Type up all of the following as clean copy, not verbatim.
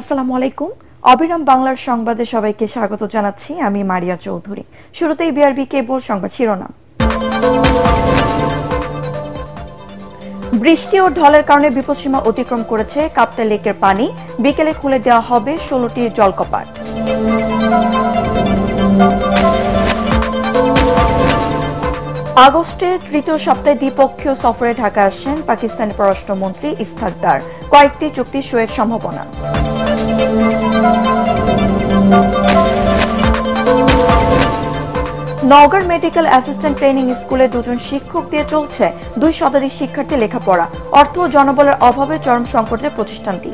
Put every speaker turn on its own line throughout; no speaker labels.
আসসালামু আলাইকুম। অবিরাম বাংলার সংবাদে সবাইকে স্বাগত জানাচ্ছি। আমি মারিয়া চৌধুরী। শুরুতেই বিআরবি কেবল সংবাদ শিরোনাম। বৃষ্টি ও ঢলের কারণে বিপদসীমা অতিক্রম করেছে কাপ্তাই লেকের পানি। বিকেলে খুলে দেওয়া হবে 16টি জলকপাট। আগস্টের তৃতীয় সপ্তাহে দ্বিপক্ষীয় সফরে ঢাকা আসছেন পাকিস্তানি পররাষ্ট্রমন্ত্রী ইসহাক দার। কয়েকটি চুক্তি সইয়ের সম্ভাবনা। নওগাঁর মেডিকেল অ্যাসিস্ট্যান্ট ট্রেনিং স্কুলে 2 জন শিক্ষক দিয়ে চলছে 2 শতাধিক শিক্ষার্থী লেখাপড়া। অর্থ ও জনবলের অভাবে চরম সংকটে প্রতিষ্ঠানটি।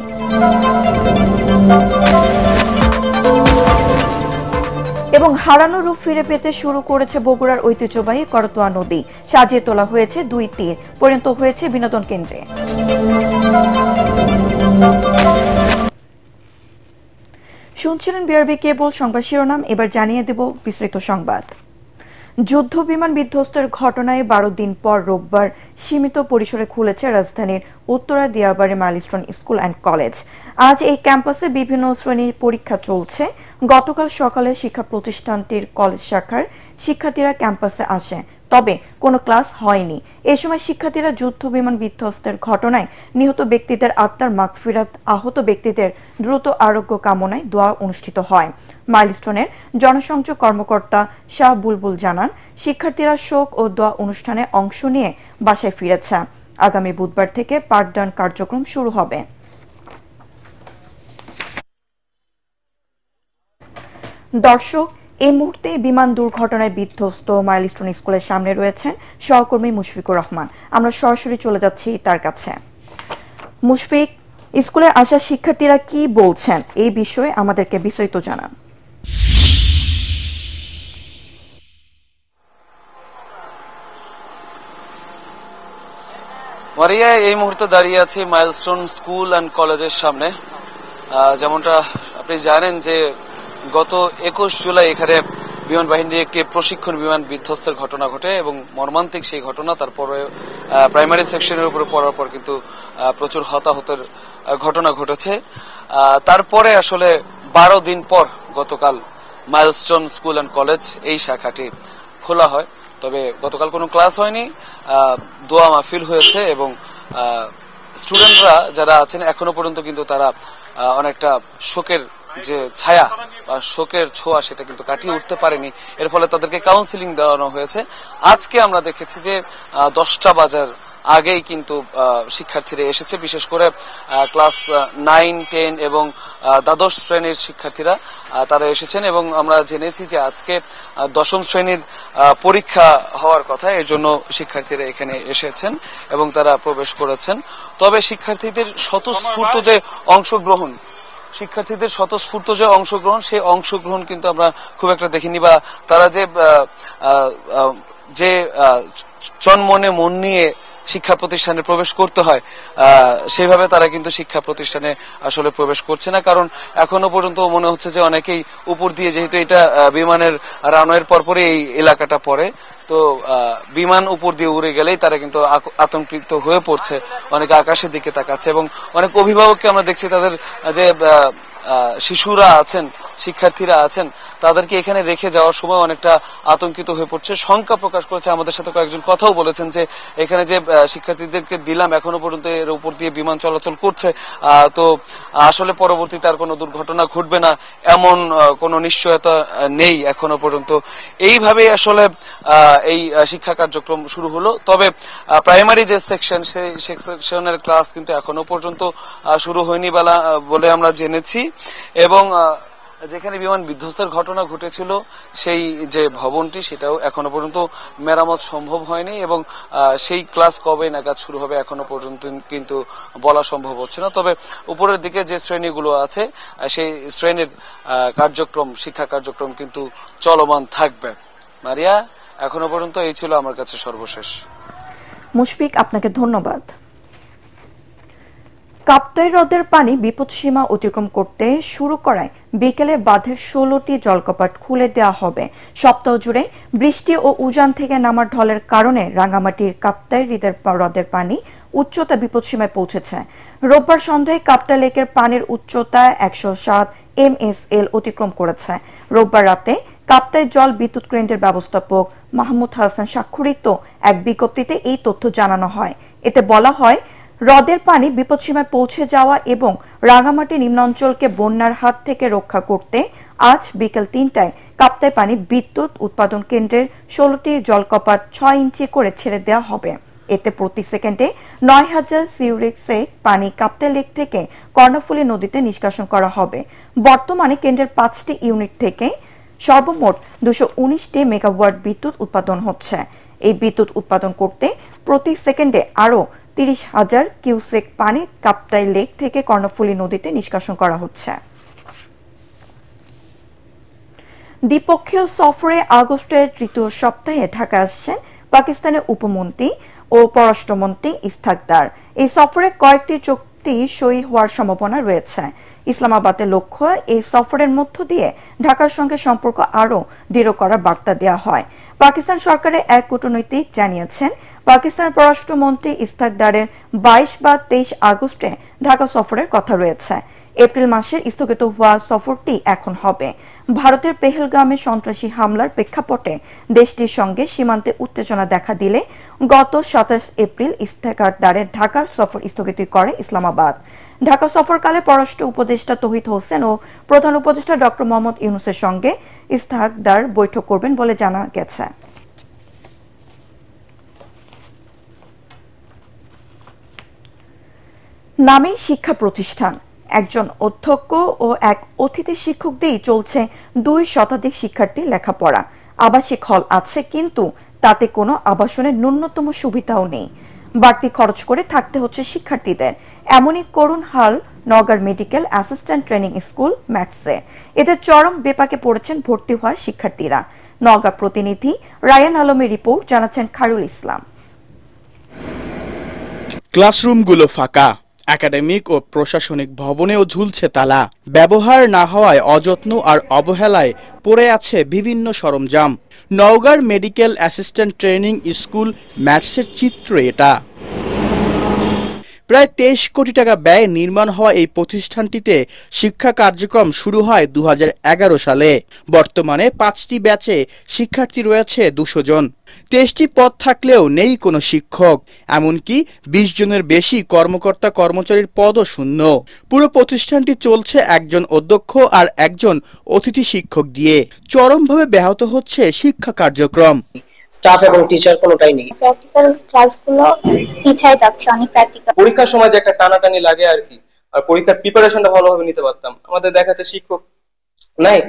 এবং হারানো রূপ ফিরে পেতে শুরু করেছে বগুড়ার ঐতিহ্যবাহী করতোয়া নদী। সাজিয়ে তোলা হয়েছে 2 তীর, পরিণত হয়েছে বিনোদন কেন্দ্রে। শুনছিলেন বিআরবি কেবল সংবাদ শিরোনাম। এবার জানিয়ে দেব বিস্তৃত সংবাদ। যুদ্ধ বিমান বিধ্বস্তের ঘটনায় 12 দিন পর রোববার সীমিত পরিসরে খুলেছে রাজধানীর Uttara Diabari milestone school and college. আজ এই ক্যাম্পাসে বিভিন্ন শ্রেণীর পরীক্ষা চলছে। গতকাল সকালে শিক্ষা প্রতিষ্ঠানটির কলেজ শাখার শিক্ষার্থীরা ক্যাম্পাসে আসে, তবে কোনো ক্লাস হয়নি। এ সময় শিক্ষার্থীরা যুদ্ধ বিমান বিধ্বস্তের ঘটনায় নিহত ব্যক্তিদের আত্মার মাগফিরাত, আহত ব্যক্তিদের দ্রুত আরোগ্য কামনায় দোয়া অনুষ্ঠিত হয়। মাইলস্টোনের জনসংযোগ কর্মকর্তা শাহ বুলবুল জানান, শিক্ষার্থীরা শোক ও দোয়া অনুষ্ঠানে অংশ নিয়ে বাসায় ফিরেছে। আগামী বুধবার থেকে পাঠদান কার্যক্রম শুরু হবে। দর্শক, এই মুহূর্তে বিমান দুর্ঘটনায় বিধ্বস্ত মাইলস্টোন স্কুলের সামনে রয়েছেন সহকর্মী মুশফিকুর রহমান। আমরা সরাসরি চলে যাচ্ছি তার কাছে। মুশফিক, স্কুলে আসা শিক্ষার্থীরা কি বলছেন এই বিষয়ে আমাদেরকে বিস্তারিত জানান।
মারিয়া, এই মুহূর্তে দাঁড়িয়ে আছি মাইলস্টোন স্কুল অ্যান্ড কলেজের সামনে। যেমনটা আপনি জানেন যে গত 21 জুলাই এখানে বিমান বাহিনীর একটি প্রশিক্ষণ বিমান বিধ্বস্তের ঘটনা ঘটে এবং মর্মান্তিক সেই ঘটনা তারপরে প্রাইমারি সেকশনের উপরে পড়ার পর কিন্তু প্রচুর হতাহতের ঘটনা ঘটেছে। তারপরে আসলে 12 দিন পর গতকাল মাইলস্টোন স্কুল অ্যান্ড কলেজ এই শাখাটি খোলা হয়। তবে গতকাল কোনো ক্লাস হয়নি, দোয়া মাহফিল হয়েছে এবং স্টুডেন্টরা যারা আছেন এখনো পর্যন্ত কিন্তু তারা অনেকটা শোকের যে ছায়া বা শোকের ছোঁয়া সেটা কিন্তু কাটিয়ে উঠতে পারেনি। এর ফলে তাদেরকে কাউন্সিলিং দেওয়ানো হয়েছে। আজকে আমরা দেখেছি যে 10টা বাজার আগেই কিন্তু শিক্ষার্থীরা এসেছে, বিশেষ করে ক্লাস 9, 10 এবং দ্বাদশ শ্রেণীর শিক্ষার্থীরা তারা এসেছেন এবং আমরা জেনেছি যে আজকে 10ম শ্রেণীর পরীক্ষা হওয়ার কথা, এর জন্য শিক্ষার্থীরা এখানে এসেছেন এবং তারা প্রবেশ করেছেন। তবে শিক্ষার্থীদের স্বতঃস্ফূর্ত যে অংশগ্রহণ সেই অংশগ্রহণ কিন্তু আমরা খুব একটা দেখিনি, বা তারা যে চনমনে মন নিয়ে শিক্ষা প্রতিষ্ঠানে প্রবেশ করতে হয় সেইভাবে তারা কিন্তু শিক্ষা প্রতিষ্ঠানে আসলে প্রবেশ করছে না। কারণ এখনো পর্যন্ত মনে হচ্ছে যে অনেকেই উপর দিয়ে, যেহেতু এটা বিমানের রানওয়ের পরপরই এই এলাকাটা পড়ে, তো বিমান উপর দিয়ে উড়ে গেলেই তারা কিন্তু আতঙ্কিত হয়ে পড়ছে, অনেকে আকাশের দিকে তাকাচ্ছে এবং অনেক অভিভাবককে আমরা দেখছি তাদের যে শিশুরা আছেন, শিক্ষার্থীরা আছেন, তাদেরকে এখানে রেখে যাওয়ার সময় অনেকটা আতঙ্কিত হয়ে পড়ছে, শঙ্কা প্রকাশ করেছে। আমাদের সাথে কয়েকজন কথাও বলেছেন যে এখানে যে শিক্ষার্থীদেরকে দিলাম এখনো পর্যন্ত এর উপর দিয়ে বিমান চলাচল করছে, তো আসলে পরবর্তীতে আর কোনো দুর্ঘটনা ঘটবে না এমন কোনো নিশ্চয়তা নেই এখনো পর্যন্ত। এইভাবেই আসলে এই শিক্ষা কার্যক্রম শুরু হলো। তবে প্রাইমারি যে সেকশন, সেই সেকশনের ক্লাস কিন্তু এখনো পর্যন্ত শুরু হয়নি বলে আমরা জেনেছি। এবং যেখানে বিমান বিধ্বস্তের ঘটনা ঘটেছিল সেই যে ভবনটি, সেটাও এখনো পর্যন্ত মেরামত সম্ভব হয়নি এবং সেই ক্লাস কবে নাগাদ শুরু হবে এখনো পর্যন্ত কিন্তু বলা সম্ভব হচ্ছে না। তবে উপরের দিকে যে শ্রেণীগুলো আছে সেই শ্রেণীর শিক্ষা কার্যক্রম কিন্তু চলমান থাকবে। মারিয়া, এখনো পর্যন্ত এই ছিল আমার কাছে সর্বশেষ।
মুশফিক, আপনাকে ধন্যবাদ। কাপ্তাই হ্রদের পানি বিপদসীমা অতিক্রম করতে শুরু করায় বিকেলে বাঁধের 16টি জলকপাট খুলে দেওয়া হবে। সপ্তাহ জুড়ে বৃষ্টি ও উজান থেকে নামার ঢলের কারণে রাঙ্গামাটির কাপ্তাই হ্রদের পানি উচ্চতা বিপদসীমায় পৌঁছেছে। রোববার সন্ধ্যায় কাপ্তাই লেকের পানির উচ্চতা 107 MSL অতিক্রম করেছে। রোববার রাতে কাপ্তাই জল বিদ্যুৎ কেন্দ্রের ব্যবস্থাপক মাহমুদ হাসান স্বাক্ষরিত এক বিজ্ঞপ্তিতে এই তথ্য জানানো হয়। এতে বলা হয়, হ্রদের পানি বিপদসীমায় পৌঁছে যাওয়া এবং রাঙ্গামাটি নিম্নাঞ্চলকে বন্যার হাত থেকে রক্ষা করতে আজ বিকেল 3টায় কাপ্তাই পানি বিদ্যুৎ উৎপাদন কেন্দ্রের 16টি জলকপাট 6 ইঞ্চি করে ছেড়ে দেওয়া হবে। এতে প্রতি সেকেন্ডে 9000 কিউসেক পানি কাপ্তাই লেক থেকে কর্ণফুলী নদীতে নিষ্কাশন করা হবে। বর্তমানে কেন্দ্রের 5টি ইউনিট থেকে সর্বমোট 219টি মেগাওয়াট বিদ্যুৎ উৎপাদন হচ্ছে। এই বিদ্যুৎ উৎপাদন করতে প্রতি সেকেন্ডে আরও 30,000 কিউসেক পানি কাপ্তাই লেক থেকে কর্ণফুলী নদীতে নিষ্কাশন করা হচ্ছে। দ্বিপক্ষীয় সফরে আগস্টের তৃতীয় সপ্তাহে ঢাকা আসছেন পাকিস্তানের উপমন্ত্রী ও পররাষ্ট্রমন্ত্রী ইসহাক দার। এই সফরে কয়েকটি চুক্তি সই হওয়ার সম্ভাবনা রয়েছে। ইসলামাবাদের লক্ষ্য এই সফরের মধ্য দিয়ে ঢাকার সঙ্গে সম্পর্ক আরও দৃঢ় করার বার্তা দেওয়া হয়। পাকিস্তান সরকারের এক কূটনৈতিক জানিয়েছেন, পাকিস্তান পররাষ্ট্রমন্ত্রী ইসহাক দারের 22 বা 23 আগস্টে ঢাকা সফরের কথা রয়েছে। এপ্রিল মাসের স্থগিত হওয়া সফরটি এখন হবে। ভারতের পেহেলগামে সন্ত্রাসী হামলার প্রেক্ষাপটে দেশটির সঙ্গে সীমান্তে উত্তেজনা দেখা দিলে গত 27 এপ্রিল ইসহাক দারের ঢাকা সফর স্থগিত করে ইসলামাবাদ। ঢাকা সফরকালে পররাষ্ট্র উপদেষ্টা তৌহিদ হোসেন ও প্রধান উপদেষ্টা ডক্টর মোহাম্মদ ইউনূসের সঙ্গে ইসহাক দার বৈঠক করবেন বলে জানা গেছে। নামে শিক্ষা প্রতিষ্ঠান, একজন অধ্যক্ষ ও এক অতিথি শিক্ষক দিয়েই চলছে 2 শতাধিক শিক্ষার্থী লেখাপড়া। আবাসিক হল আছে, কিন্তু তাতে কোনো আবাসনের ন্যূনতম সুবিধাও নেই। বাড়তি খরচ করে থাকতে হচ্ছে শিক্ষার্থীদের। এমনই করুণ হাল নওগাঁর মেডিকেল অ্যাসিস্ট্যান্ট ট্রেনিং স্কুল ম্যাটসে। এদের চরম বেপাকে পড়েছেন ভর্তি হওয়া শিক্ষার্থীরা। নওগাঁ প্রতিনিধি রায়ান আলমের রিপোর্ট, জানাচ্ছেন খায়রুল ইসলাম।
ক্লাসরুমগুলো ফাঁকা, একাডেমিক ও প্রশাসনিক ভবনেও ঝুলছে তালা। ব্যবহার না হওয়ায় অযত্ন আর অবহেলায় পড়ে আছে বিভিন্ন সরঞ্জাম। নওগাঁর মেডিকেল অ্যাসিস্ট্যান্ট ট্রেনিং স্কুল ম্যাটসের চিত্র এটা। প্রায় 23 কোটি টাকা ব্যয়ে নির্মাণ হওয়া এই প্রতিষ্ঠানটিতে শিক্ষা কার্যক্রম শুরু হয় 2011 সালে। বর্তমানে 5টি ব্যাচে শিক্ষার্থী রয়েছে 200 জন। 23টি পদ থাকলেও নেই কোনো শিক্ষক, এমনকি 20 জনের বেশি কর্মকর্তা কর্মচারীর পদও শূন্য। পুরো প্রতিষ্ঠানটি চলছে একজন অধ্যক্ষ আর একজন অতিথি শিক্ষক দিয়ে। চরমভাবে ব্যাহত হচ্ছে শিক্ষা কার্যক্রম।
স্টাফ এবং টিচার কোনোটাই নেই।
প্র্যাকটিক্যাল ক্লাসগুলো পিছায় যাচ্ছে, অনেক প্র্যাকটিক্যাল।
পরীক্ষার সময় যে একটা টানাটানি লাগে আর কি, আর পরীক্ষার প্রিপারেশনটা ভালোভাবে নিতে পারতাম। আমাদের দেখা যাচ্ছে শিক্ষক নাই,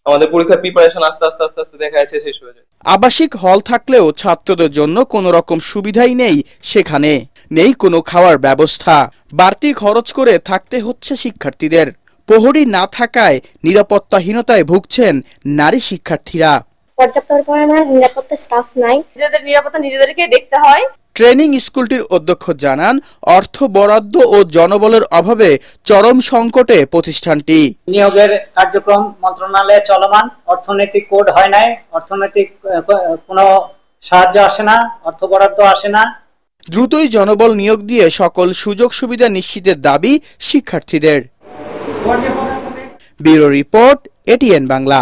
আমাদের পরীক্ষার প্রিপারেশন আস্তে আস্তে আস্তে আস্তে দেখা যাচ্ছে শেষ হয়ে যায়।
আবাসিক হল থাকলেও ছাত্রদের জন্য কোনো রকম সুবিধাই নেই সেখানে। নেই কোনো খাওয়ার ব্যবস্থা। বাড়তি খরচ করে থাকতে হচ্ছে শিক্ষার্থীদের। প্রহরী না থাকায় নিরাপত্তাহীনতায় ভুগছেন নারী শিক্ষার্থীরা।
পর্যাপ্ত পরিমাণে নিরাপত্তা স্টাফ নাই,
নিজেদের নিরাপত্তা নিজেদেরকে দেখতে হয়।
ট্রেনিং স্কুলটির অধ্যক্ষ জানান, অর্থ বরাদ্দ ও জনবলের অভাবে চরম সংকটে প্রতিষ্ঠানটি।
নিয়োগের কার্যক্রম মন্ত্রণালয়ে চলমান, অর্থনৈতিক কোড হয় নাই, অর্থনৈতিক কোনো সাহায্য আসে না, অর্থ বরাদ্দ আসে না।
দ্রুতই জনবল নিয়োগ দিয়ে সকল সুযোগ সুবিধা নিশ্চিতের দাবি শিক্ষার্থীদের। Bureau report, ATN Bangla.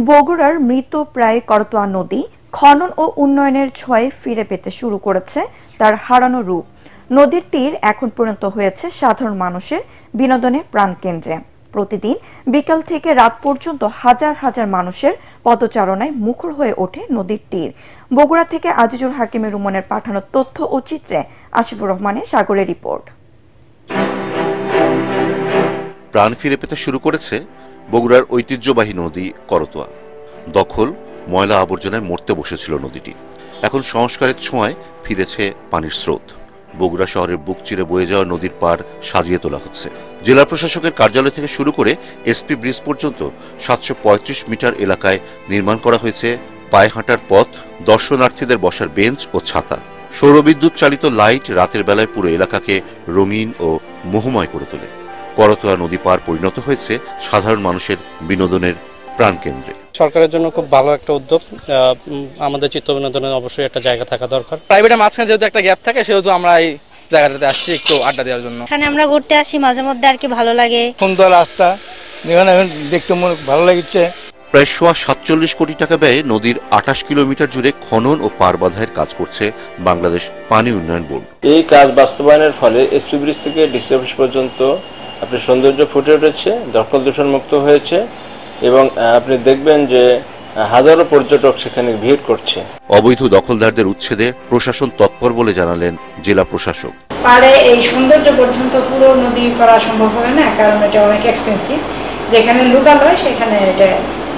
বগুড়ার মৃত প্রায় করতোয়া নদী খনন ও উন্নয়নের ছোঁয়ায় ফিরে পেতে শুরু করেছে তার হারানো রূপ। নদীর তীর এখন পর্যন্ত হয়েছে সাধারণ মানুষের বিনোদনের প্রাণকেন্দ্রে। প্রতিদিন বিকাল থেকে রাত পর্যন্ত হাজার হাজার মানুষের পদচারণায় মুখর হয়ে ওঠে নদীর তীর। বগুড়া থেকে আজিজুল হাকিমের রুমনের পাঠানো তথ্য ও চিত্রে আসিফুর রহমানের সাগরের রিপোর্ট।
প্রাণ ফিরে পেতে শুরু করেছে বগুড়ার ঐতিহ্যবাহী নদী করতোয়া। দখল, ময়লা আবর্জনায় মরতে বসেছিল নদীটি। এখন সংস্কারের ছোঁয়ায় ফিরেছে পানির স্রোত। বগুড়া শহরের বুক চিরে বয়ে যাওয়া নদীর পাড় সাজিয়ে তোলা হচ্ছে। জেলা প্রশাসকের কার্যালয় থেকে শুরু করে এসপি ব্রিজ পর্যন্ত 735 মিটার এলাকায় নির্মাণ করা হয়েছে পায়ে হাঁটার পথ, দর্শনার্থীদের বসার বেঞ্চ ও ছাতা। সৌরবিদ্যুৎ চালিত লাইট রাতের বেলায় পুরো এলাকাকে রঙিন ও মোহময় করে তোলে। করতোয়া নদী পার পরিণত হয়েছে সাধারণ মানুষের বিনোদনের প্রাণকেন্দ্রে।
সরকারের জন্য খুব ভালো একটা উদ্যোগ। আমাদের চিত্ত বিনোদনের অবশ্যই একটা জায়গা থাকা দরকার।
প্রাইভেটের মাঝখানে যেহেতু একটা গ্যাপ থাকে, সেহেতু আমরা এই জায়গাটাতে আসছি একটু আড্ডা দেওয়ার জন্য।
এখানে আমরা ঘুরতে আসি মাঝে মধ্যে, আর কি ভালো লাগে।
সুন্দর রাস্তা, এখানে দেখতে ভালো লাগছে।
প্রায় 47 কোটি টাকা ব্যয়ে নদীর 28 কিলোমিটার জুড়ে খনন ও পার বাঁধাইয়ের কাজ করছে বাংলাদেশ পানি উন্নয়ন বোর্ড।
এই কাজ বাস্তবায়নের ফলে এসপি ব্রিজ থেকে ডিসি অফিস পর্যন্ত আপনি সৌন্দর্য ফুটে উঠেছে, দখল দূষণ মুক্ত হয়েছে এবং আপনি দেখবেন যে হাজারো পর্যটক সেখানে ভিড় করছে।
অবৈধ দখলদারদের উচ্ছেদে প্রশাসন তৎপর বলে জানালেন জেলা প্রশাসক।
পারে এই সৌন্দর্য পর্যন্ত পুরো নদী করা সম্ভব হবে না, কারণ এটা অনেক এক্সপেন্সিভ। যেখানে লোকাল হয় সেখানে এটা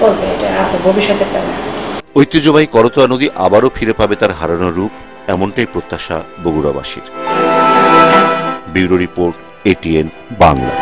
করবে, এটা আছে ভবিষ্যতে প্ল্যান আছে।
ঐতিহ্যবাহী করতোয়া নদী আবারও ফিরে পাবে তার হারানো রূপ, এমনটাই প্রত্যাশা বগুড়াবাসীর। Bureau report, ATN Bangla.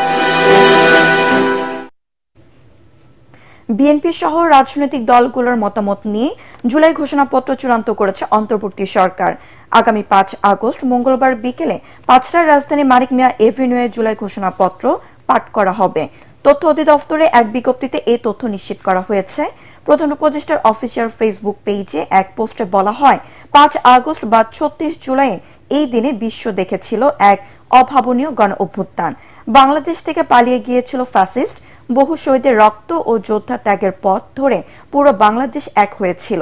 BNP সহ রাজনৈতিক দলগুলোর মতামত নিয়ে জুলাই ঘোষণাপত্র চূড়ান্ত করেছে অন্তর্বর্তী সরকার। আগামী 5 আগস্ট মঙ্গলবার বিকেলে পাঁচটার রাজধানী মানিক মিয়া এভিনিউয়ে জুলাই ঘোষণাপত্র পাঠ করা হবে। তথ্য অধিদপ্তরে এক বিজ্ঞপ্তিতে এই তথ্য নিশ্চিত করা হয়েছে। প্রধান উপদেষ্টার অফিসিয়াল ফেসবুক পেজে এক পোস্টে বলা হয়, 5 আগস্ট বা 36 জুলাই এই দিনে বিশ্ব দেখেছিল এক অভাবনীয় গণ অভ্যুত্থান। বাংলাদেশ থেকে পালিয়ে গিয়েছিল ফ্যাসিস্ট। বহু শহীদের রক্ত ও যোদ্ধা ত্যাগের পথ ধরে পুরো বাংলাদেশ এক হয়েছিল।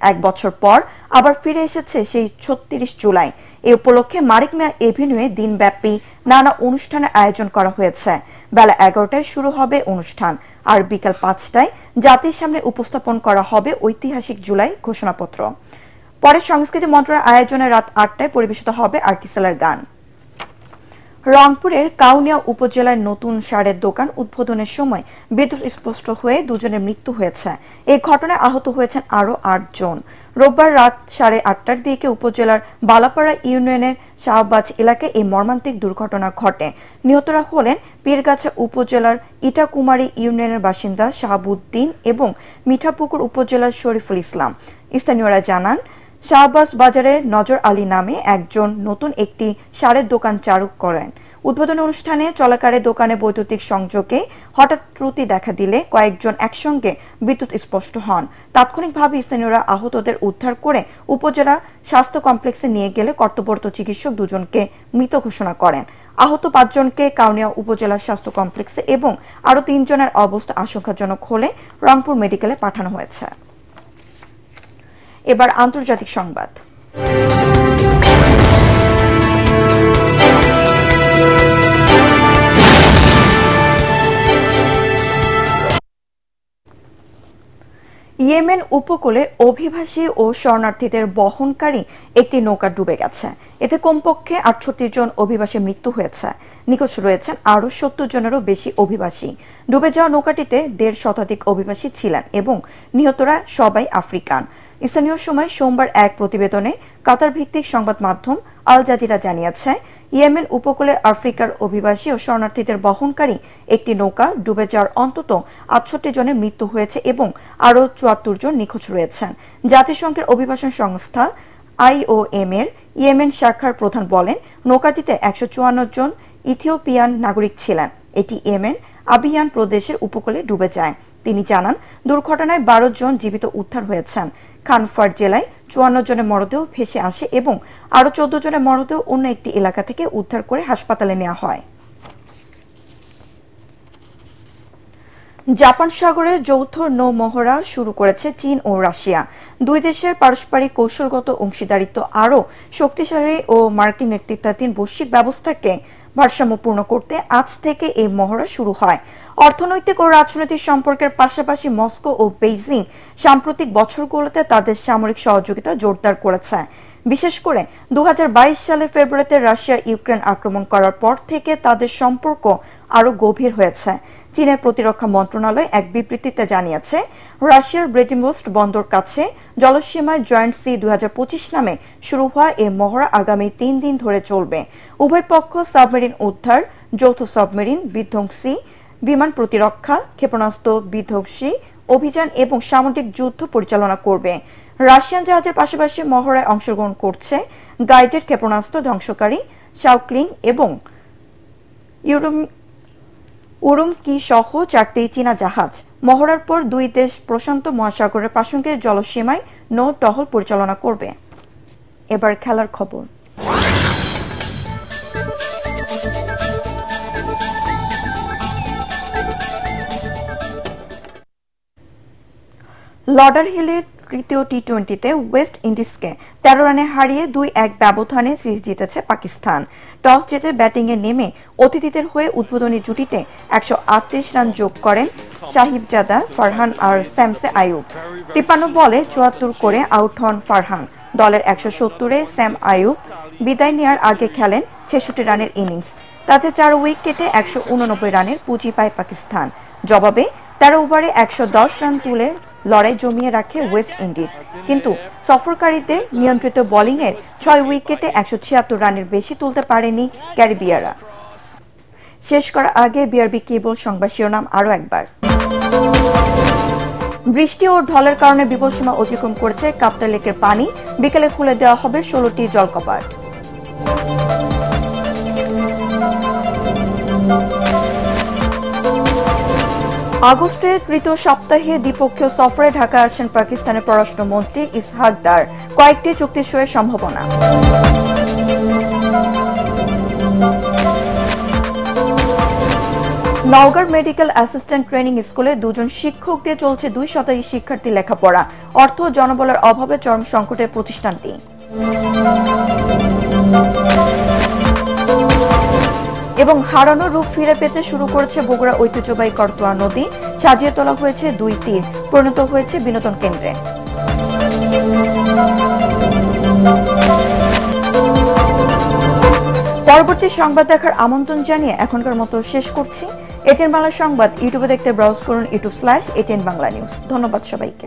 1 বছর পর আবার ফিরে এসেছে সেই 36 জুলাই। এই উপলক্ষে মানিক মিয়া এভিনিউয়ে দিনব্যাপী নানা অনুষ্ঠানের আয়োজন করা হয়েছে। বেলা 11টায় শুরু হবে অনুষ্ঠান, আর বিকাল 5টায় জাতির সামনে উপস্থাপন করা হবে ঐতিহাসিক জুলাই ঘোষণাপত্র। পরে সংস্কৃতি মন্ত্রণালয়ের আয়োজনে রাত 8টায় পরিবেশিত হবে আর্টিসেলের গান। রংপুরের কাউনিয়া উপজেলায় নতুন সারের দোকান উদ্বোধনের সময় বিদ্যুৎ স্পষ্ট হয়ে দুজনের মৃত্যু হয়েছে। এই ঘটনায় আহত হয়েছেন আরও 8 জন। রোববার রাত 8:30টার দিকে উপজেলার বালাপাড়া ইউনিয়নের শাহবাজ এলাকায় এই মর্মান্তিক দুর্ঘটনা ঘটে। নিহতরা হলেন পীরগাছা উপজেলার ইটাকুমারী ইউনিয়নের বাসিন্দা শাহাবুদ্দিন এবং মিঠাপুকুর উপজেলার শরীফুল ইসলাম। স্থানীয়রা জানান, শাহবাজ বাজারে নজর আলী নামে একজন নতুন একটি সারের দোকান চালু করেন। উদ্বোধনী অনুষ্ঠানে চলাকালে দোকানে বৈদ্যুতিক সংযোগে হঠাৎ ত্রুটি দেখা দিলে কয়েকজন একসঙ্গে বিদ্যুৎ স্পষ্ট হন। তাৎক্ষণিকভাবে স্থানীয়রা আহতদের উদ্ধার করে উপজেলা স্বাস্থ্য কমপ্লেক্সে নিয়ে গেলে কর্তব্যরত চিকিৎসক দুজনকে মৃত ঘোষণা করেন। আহত 5 জনকে কাউনিয়া উপজেলা স্বাস্থ্য কমপ্লেক্সে এবং আরও 3 জনের অবস্থা আশঙ্কাজনক হলে রংপুর মেডিকেলে পাঠানো হয়েছে। এবার আন্তর্জাতিক সংবাদ। ইয়েমেন উপকূলে অভিবাসী ও শরণার্থীদের বহনকারী একটি নৌকা ডুবে গেছে। এতে কমপক্ষে 68 জন অভিবাসীর মৃত্যু হয়েছে। নিখোঁজ রয়েছেন আরও 70 জনেরও বেশি অভিবাসী। ডুবে যাওয়া নৌকাটিতে 1.5 শতাধিক অভিবাসী ছিলেন এবং নিহতরা সবাই আফ্রিকান। স্থানীয় সময় সোমবার এক প্রতিবেদনে কাতার ভিত্তিক সংবাদ মাধ্যম আল জাজিরা জানিয়েছে, ইয়েমেন উপকূলে আফ্রিকার অভিবাসী ও শরণার্থীদের বহনকারী একটি নৌকা ডুবে যাওয়ার অন্তত 68 জনের মৃত্যু হয়েছে এবং আরও 74 জন নিখোঁজ রয়েছেন। জাতিসংঘের অভিবাসন সংস্থা IOM এর ইয়েমেন শাখার প্রধান বলেন, নৌকাটিতে 154 জন ইথিওপিয়ান নাগরিক ছিলেন। এটি ইয়েমেন আবিয়ান প্রদেশের উপকূলে ডুবে যায়। তিনি জানান, দুর্ঘটনায় 12 জন জীবিত উদ্ধার হয়েছেন। খানফার জেলায় 54 জনের মরদেহ ভেসে আসে এবং আরও 14 জনের মরদেহ অন্য একটি এলাকা থেকে উদ্ধার করে হাসপাতালে নেওয়া হয়। জাপান সাগরে যৌথ নৌ মহড়া শুরু করেছে চীন ও রাশিয়া। দুই দেশের পারস্পরিক কৌশলগত অংশীদারিত্ব আরও শক্তিশালী ও মার্কিন নেতৃত্বাধীন বৈশ্বিক ব্যবস্থাকে ভারসাম্যপূর্ণ করতে আজ থেকে এই মহড়া শুরু হয়। অর্থনৈতিক ও রাজনৈতিক সম্পর্কের পাশাপাশি মস্কো ও বেইজিং সাম্প্রতিক বছরগুলোতে তাদের সামরিক সহযোগিতা জোরদার করেছে। বিশেষ করে 2022 সালের ফেব্রুয়ারিতে রাশিয়া ইউক্রেন আক্রমণ করার পর থেকে তাদের সম্পর্ক আরও গভীর হয়েছে। চীনের প্রতিরক্ষা মন্ত্রণালয় এক বিবৃতিতে জানিয়েছে, রাশিয়ার ব্রেডিমোস্ট বন্দর কাছে জলসীমায় জয়েন্ট সি 2025 নামে শুরু হওয়া এই মহড়া আগামী 3 দিন ধরে চলবে। উভয় পক্ষ সাবমেরিন উদ্ধার, যৌথ সাবমেরিন বিধ্বংসী, বিমান প্রতিরক্ষা, ক্ষেপণাস্ত্র বিধ্বংসী অভিযান এবং সামরিক যুদ্ধ পরিচালনা করবে। রাশিয়ান জাহাজের পাশাপাশি মহড়ায় অংশগ্রহণ করছে গাইডেড ক্ষেপণাস্ত্র ধ্বংসকারী শাওক্লিং এবং উরুমকি সহ 4টি চীনা জাহাজ। মহড়ার পর দুই দেশ প্রশান্ত মহাসাগরের প্রাসঙ্গিক জলসীমায় নৌ টহল পরিচালনা করবে। এবার খেলার খবর। লর্ডারহিলের তৃতীয় টি-20তে ওয়েস্ট ইন্ডিজকে 13 রানে হারিয়ে 2-1 ব্যবধানে সিরিজ জিতেছে পাকিস্তান। টস জিতে ব্যাটিংয়ে নেমে অতিথিদের হয়ে উদ্বোধনী জুটিতে 138 রান যোগ করেন সাহিবজাদা ফারহান আর স্যামসে আইয়ুব। 53 বলে 74 করে আউট হন ফারহান। দলের 170-এ স্যাম আইয়ুব বিদায় নেওয়ার আগে খেলেন 66 রানের ইনিংস। তাতে 4 উইকেটে 189 রানের পুঁজি পায় পাকিস্তান। জবাবে 13 ওভারে 110 রান তুলে লড়াই জমিয়ে রাখে ওয়েস্ট ইন্ডিজ, কিন্তু সফরকারীদের নিয়ন্ত্রিত বোলিংয়ের 6 উইকেটে 176 রানের বেশি তুলতে পারেনি ক্যারিবীয়রা। শেষ করার আগে বিআরবি কেবল সংবাদ শিরোনাম আরও একবার। বৃষ্টি ও ঢলের কারণে বিপদসীমা অতিক্রম করেছে কাপ্তা লেকের পানি। বিকেলে খুলে দেওয়া হবে 16টি জলকপাট। আগস্টের তৃতীয় সপ্তাহে দ্বিপক্ষীয় সফরে ঢাকা আসেন পাকিস্তানের পররাষ্ট্রমন্ত্রী ইসহাক দার। কয়েকটি চুক্তি সইয়ের সম্ভাবনা। নওগাঁর মেডিকেল অ্যাসিস্ট্যান্ট ট্রেনিং স্কুলে 2 জন শিক্ষক দিয়ে চলছে 2 শতাধিক শিক্ষার্থী লেখাপড়া। অর্থ ও জনবলের অভাবে চরম সংকটে প্রতিষ্ঠানটি। এবং হারানো রূপ ফিরে পেতে শুরু করেছে বগুড়া ঐতিহ্যবাহী করতোয়া নদী। সাজিয়ে তোলা হয়েছে 2 তীর, পরিণত হয়েছে বিনোদন কেন্দ্রে। পরবর্তী সংবাদ দেখার আমন্ত্রণ জানিয়ে এখনকার মতো শেষ করছি। এটিএন বাংলা সংবাদ ইউটিউবে দেখতে ব্রাউজ করুন youtube/ATN বাংলা নিউজ। ধন্যবাদ সবাইকে।